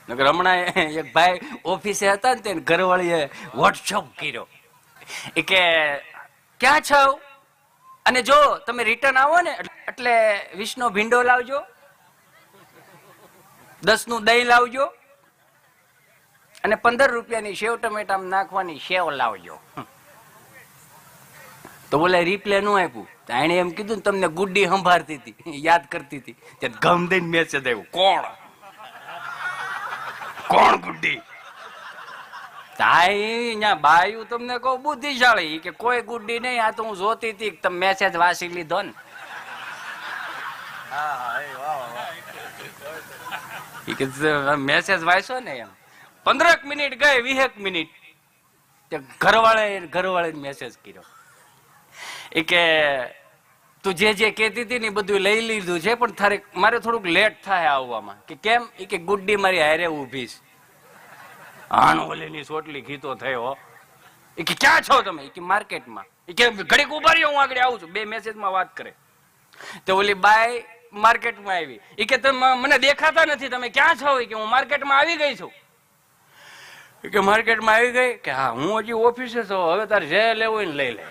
હમણાં એક ભાઈ ઓફિસે હતા ને તેને ઘરવાળીએ વોટ્સઅપ કર્યો કે ક્યાં છો, અને જો તમે રિટર્ન આવો ને એટલે 20 નો ભીંડો લાવજો, 10 નું દહીં લાવજો અને 15 રૂપિયાની સેવ ટમેટા નાખવાની સેવ લાવજો. તો બોલે રિપ્લે નું આપ્યું. એને એમ કીધું તમને ગુડ્ડી સંભાળતી હતી, યાદ કરતી હતી. ત્યાં ગમ દઈને મેસેજ આવ્યો, કોણ ગુડ્ડી? બાયું તમને કહું બુદ્ધિશાળી કે કોઈ ગુડ્ડી નહીં, આ તો હું જોતી હતી, તમે મેસેજ વાંચી લીધો ને. મેસેજ વાંચ્યો ને એમ 15 મિનિટ ગઈ, 20 મિનિટ ઘરવાળે મેસેજ કર્યો કે તું જે કહેતી હતી ને બધું લઈ લીધું છે, પણ તારે મારે થોડુંક લેટ થાય આવવામાં. કે કેમ? કે ગુડ્ડી મારી હારે ઊભી છે. ઓલીની સોટલી ખીતો થયો. કે ક્યાં છો તમે? કે માર્કેટમાં. કે ઘડીક ઉભા રહ્યો, હું આગળ આવું છું. 2 મેસેજમાં વાત કરે. તો ઓલી બાઈ માર્કેટમાં આવી. કે તમે મને દેખાતા નથી, તમે ક્યાં છો? કે હું માર્કેટમાં આવી ગઈ છું. કે માર્કેટમાં આવી ગઈ? કે હા, હું હજી ઓફિસે છું, હવે તારે જે લેવું હોય ને લઈ લે.